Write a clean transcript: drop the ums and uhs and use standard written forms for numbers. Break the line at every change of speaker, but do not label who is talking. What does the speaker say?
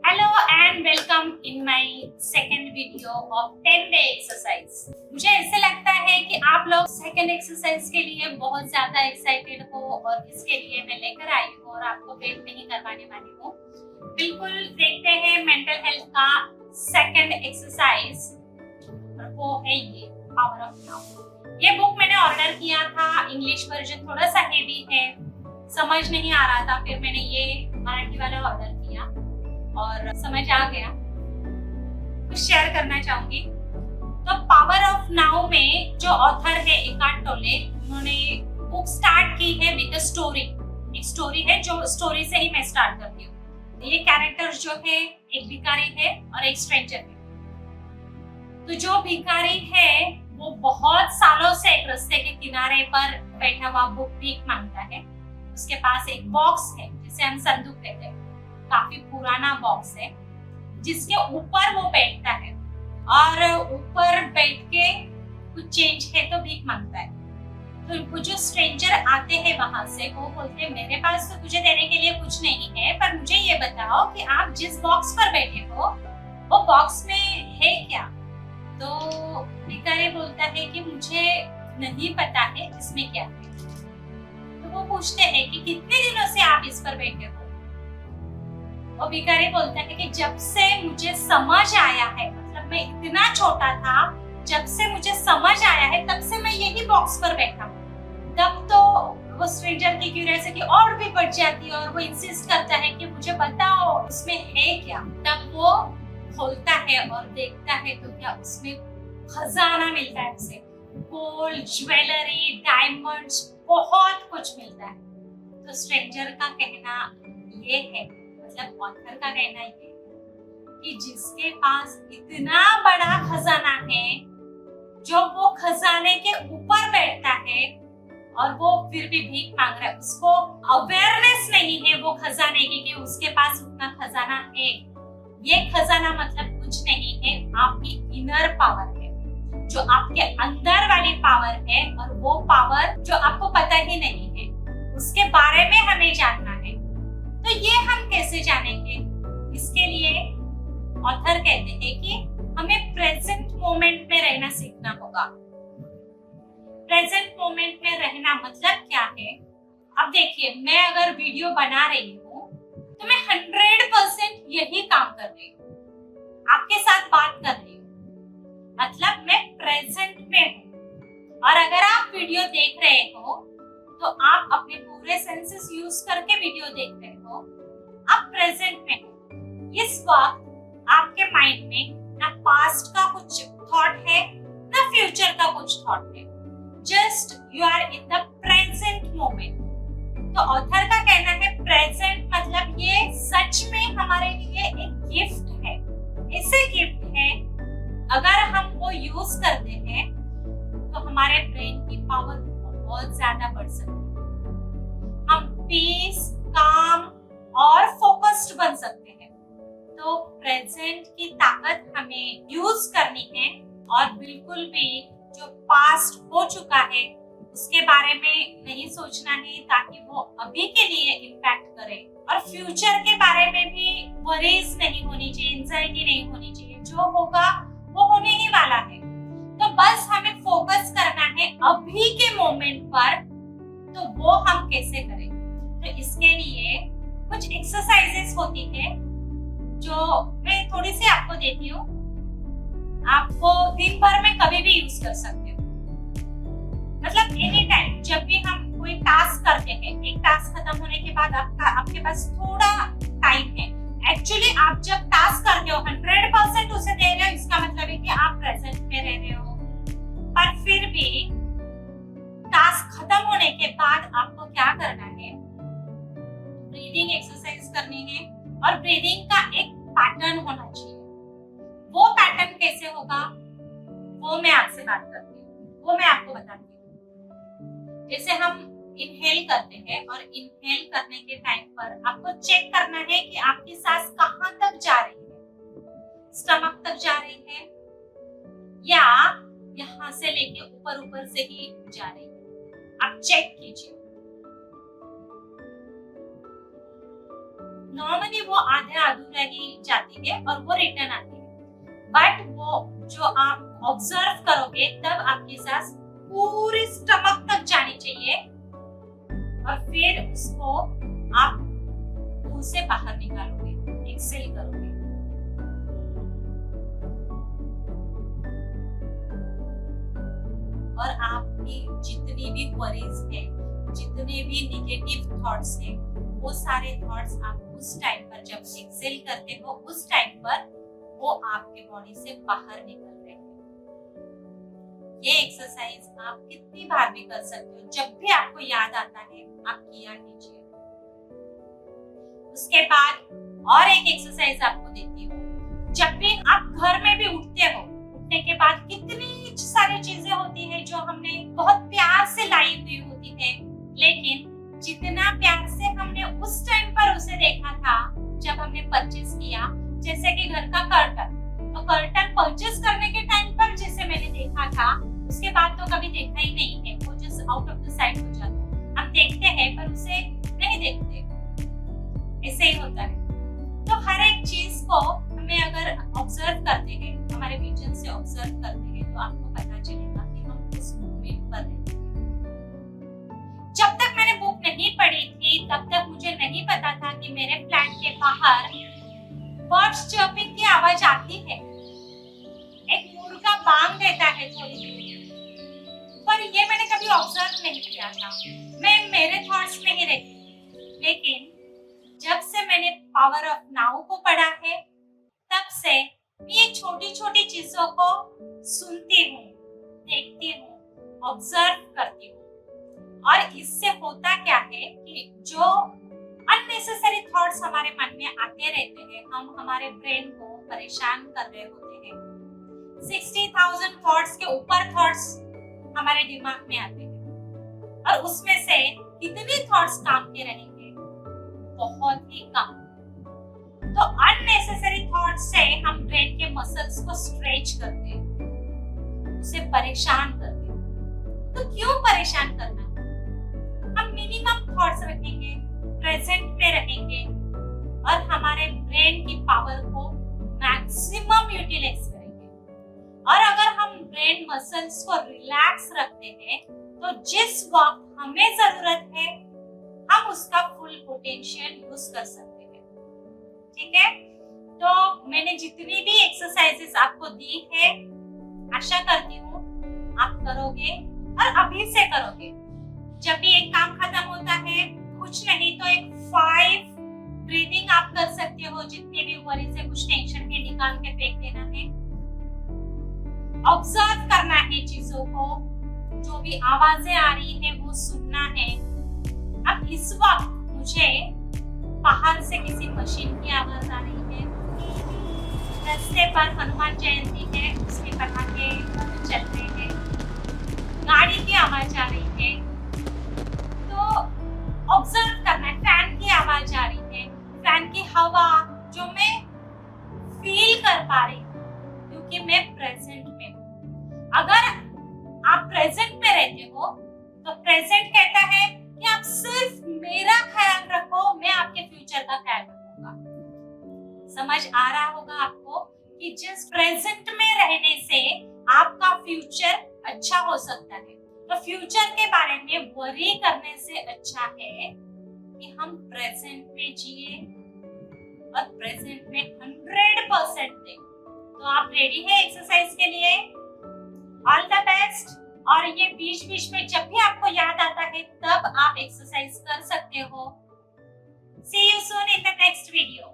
Hello and welcome in my second video of 10 day exercise. मुझे ऐसे लगता है कि आप लोग सेकंड एक्सरसाइज के लिए बहुत ज्यादा एक्साइटेड हो और इसके लिए मैं लेकर आई हूँ और आपको वेट नहीं करवाने वाली हूँ। बिल्कुल देखते हैं मेंटल हेल्थ का सेकंड एक्सरसाइज और वो है ये पावर ऑफ नाउ। ये बुक मैंने ऑर्डर किया था, इंग्लिश वर्जन थोड़ा सा हेवी है, समझ नहीं आ रहा था, फिर मैंने ये मराठी वाला ऑर्डर किया और समझ आ गया, कुछ शेयर करना चाहूंगी। तो पावर ऑफ नाउ में जो ऑथर है एकार्ट टोले, उन्होंने बुक स्टार्ट की है विद अ स्टोरी। एक स्टोरी है, जो स्टोरी से ही मैं स्टार्ट करती हूँ। ये कैरेक्टर जो है एक भिखारी है और एक स्ट्रेंजर है। तो जो भिखारी है वो बहुत सालों से एक रास्ते के किनारे पर बैठा हुआ भीख मांगता है। उसके पास एक बॉक्स है जिसे हम संदूक कहते हैं, काफी पुराना बॉक्स है जिसके ऊपर वो बैठता है और ऊपर बैठ के कुछ चेंज है तो भीख मांगता है। तो वो जो स्ट्रेंजर आते हैं वहां से, वो बोलते हैं मेरे पास तो तुझे देने के लिए कुछ नहीं है, पर मुझे ये बताओ कि आप जिस बॉक्स पर बैठे हो वो बॉक्स में है क्या। तो भिखारी बोलता है कि मुझे नहीं पता है इसमें क्या है। तो वो पूछते हैं कि कितने दिनों से आप इस पर बैठे हो। वो भिखारी बोलता है कि जब से मुझे समझ आया है, मतलब मैं इतना छोटा था, जब से मुझे समझ आया है तब से मैं यही बॉक्स पर बैठा हूँ। तब तो वो स्ट्रेंजर की क्यूरियोसिटी और भी बढ़ जाती है और वो इंसिस्ट करता है कि मुझे बताओ उसमें है क्या। तब वो खोलता है और देखता है तो क्या उसमें खजाना मिलता है उसे, गोल्ड, ज्वेलरी, डायमंड्स, बहुत कुछ मिलता है। तो स्ट्रेंजर का कहना ये है, मतलब ऑथर का कहना ये कि जिसके पास इतना बड़ा खजाना है, जो वो खजाने के ऊपर बैठता है और वो फिर भी भीख मांग रहा है, उसको अवेयरनेस नहीं है वो खजाने की कि उसके पास उतना खजाना है। ये खजाना मतलब कुछ नहीं है, आपकी इनर पावर है, जो आपके अंदर वाली पावर है, और वो पावर जो आपको पता ही नहीं है, उसके बारे में हमें जानना है। तो ये हम कैसे जानेंगे? इसके लिए ऑथर कहते हैं कि हमें प्रेजेंट मोमेंट में रहना सीखना होगा। प्रेजेंट मोमेंट में रहना मतलब क्या है? अब देखिए, मैं अगर वीडियो बना रही हूँ तो मैं 100% यही काम कर रही हूँ, आपके साथ बात कर रही हूँ, मतलब मैं प्रेजेंट में हूँ। और अगर आप वीडियो देख रहे हो तो आप अपने पूरे सेंसेस यूज करके वीडियो देख रहे हो, आप प्रेजेंट में हो। इस वक्त आपके माइंड में ना पास्ट का कुछ थॉट है ना फ्यूचर का कुछ थॉट है, just you are in the present moment. तो ऑथर का कहना है प्रेजेंट मतलब ये सच में हमारे लिए एक गिफ्ट है। ऐसे गिफ्ट है, अगर हम वो यूज करते हैं तो हमारे ब्रेन की पावर बहुत ज्यादा बढ़ सकती है। हम पीस, काम और फोकस्ड बन सकते हैं। तो प्रेजेंट की ताकत हमें यूज करनी है और बिल्कुल भी जो पास्ट हो चुका है उसके बारे में नहीं सोचना है, ताकि वो अभी के लिए इम्पैक्ट करे। और फ्यूचर के बारे में भी वरीज नहीं होनी चाहिए, एंजाइटी नहीं होनी चाहिए। जो होगा वो होने ही वाला है। तो बस हमें फोकस करना है अभी के मोमेंट पर। तो वो हम कैसे करें? तो इसके लिए कुछ एक्सरसाइजेस होती है जो मैं थोड़ी सी आपको देती हूँ। आपको दिन भर में कभी भी यूज कर सकते हो, मतलब एनी टाइम। जब भी हम कोई टास्क करते हैं, एक टास्क खत्म होने के बाद आपके पास थोड़ा टाइम है। एक्चुअली आप जब टास्क करते हो 100% उसे दे रहे हो, इसका मतलब है कि आप प्रेजेंट में रह रहे हो। पर फिर भी टास्क खत्म होने के बाद आपको क्या करना है? ब्रीदिंग एक्सरसाइज करनी है और ब्रीदिंग का एक पैटर्न होना चाहिए। वो पैटर्न कैसे होगा वो मैं आपसे बात करती हूँ, वो मैं आपको बताती हूँ। जैसे हम इनहेल करते हैं और इनहेल करने के टाइम पर आपको चेक करना है कि आपकी सांस कहाँ तक जा रही है। स्टमक तक जा रही है या यहाँ से लेके ऊपर ऊपर से ही जा रही है, आप चेक कीजिए। नॉर्मली वो आधे अधूरा ही जाती है और वो रिटर्न आती है, बट वो जो आप ऑब्जर्व करोगे तब आपकी सांस पूरी स्टमक तक जानी चाहिए और फिर उसको आप मुंह से बाहर निकालोगे, एक्सेल करोगे। और आपकी जितनी भी वरीज है, जितने भी नेगेटिव थॉट्स है, वो सारे थॉट्स आप उस टाइम पर जब एक्सेल करते हो उस टाइम पर वो आपके बॉडी से बाहर निकल रहे हैं। ये एक्सरसाइज आप कितनी बार भी कर सकते हो, जब भी आपको याद आता है आप किया कीजिए। उसके बाद और एक एक्सरसाइज आपको देती हूँ। जब भी आप घर में भी उठते हो, उठने के बाद कितनी सारी चीजें होती है जो हमने बहुत प्यार से लाई हुई होती है, लेकिन जितना प्यार से हमने उस टाइम पर उसे देखा था जब हमने परचेज किया, जैसे कि घर का कर्टन, तो कर्टन परचेज करने के टाइम पर जैसे मैंने देखा था, उसके बाद तो कभी देखा ही नहीं है, वो just out of the site हो जाता है। हम देखते हैं पर उसे नहीं देखते, ऐसे ही होता है। तो हर एक चीज को हमें अगर ऑब्जर्व करते हैं, हमारे विजन से ऑब्जर्व करते हैं, तो आपको पता चलेगा कि हम उस मूवमेंट पर रहते हैं। जब तक मैंने बुक नहीं पढ़ी थी तब तक मुझे नहीं पता था कि मेरे फ्लैट के बाहर बर्ड्स चर्पिंग की आवाज आती है, एक मुर्गा बांग देता है थोड़ी देर, पर ये मैंने कभी ऑब्जर्व नहीं किया था, मैं मेरे थॉट्स में ही रहती। लेकिन जब से मैंने पावर ऑफ नाउ को पढ़ा है तब से मैं ये छोटी छोटी चीजों को सुनती हूँ, देखती हूँ, ऑब्जर्व करती हूँ। और इससे होता क्या है कि जो अननेसेसरी थॉट्स हमारे मन में आते रहते हैं, हम हमारे ब्रेन को परेशान कर रहे होते हैं। 60,000 थॉट्स के ऊपर थॉट्स हमारे दिमाग में आते हैं और उसमें से कितने थॉट्स काम के रहेंगे, बहुत ही कम। तो अननेसेसरी थॉट्स से हम ब्रेन के मसल्स को स्ट्रेच करते हैं, उसे परेशान करते हैं। तो क्यों परेशान करना? हम मिनिमम थॉट्स रखेंगे, प्रेजेंट में रहेंगे और हमारे ब्रेन की पावर को मैक्सिमम यूटिलाइज करेंगे। और अगर हम ब्रेन मसल्स को रिलैक्स रखते हैं तो जिस वक्त हमें जरूरत है हम उसका फुल पोटेंशियल यूज कर सकते हैं। ठीक है, तो मैंने जितनी भी एक्सरसाइजेस आपको दी है, आशा करती हूँ आप करोगे और अभी से करोगे। जब भी एक काम खत्म होता है, कुछ नहीं तो एक 5 ब्रीदिंग आप कर सकते हो, जितने भी वरी से कुछ टेंशन है निकाल के फेंक देना है। ऑब्जर्व करना है चीजों को, जो भी आवाजें आ रही है वो सुनना है। अब इस वक्त मुझे बाहर से किसी मशीन की आवाज आ रही है, रास्ते पर हनुमान जयंती है उसके पटाखे चल रहे हैं, गाड़ी की आवाज आ रही है, तो ऑब्जर्व करना है। फैन की आवाज आ रही है, फैन की हवा जो मैं फील कर पा रही हूँ क्योंकि मैं प्रेजेंट में हूँ। अगर आप प्रेजेंट में रहते हो तो प्रेजेंट कहता है कि आप सिर्फ मेरा ख्याल रखो, मैं आपके फ्यूचर का ख्याल रखूंगा। समझ आ रहा होगा आपको कि जिस प्रेजेंट में रहने से आपका फ्यूचर अच्छा हो सकता है। तो फ्यूचर के बारे में वरी करने से अच्छा है कि हम प्रेजेंट में जिए और प्रेजेंट में 100% दें। तो आप रेडी है एक्सरसाइज के लिए? All the best. और ये बीच बीच में जब भी आपको याद आता है तब आप एक्सरसाइज कर सकते हो। See you soon in the next video.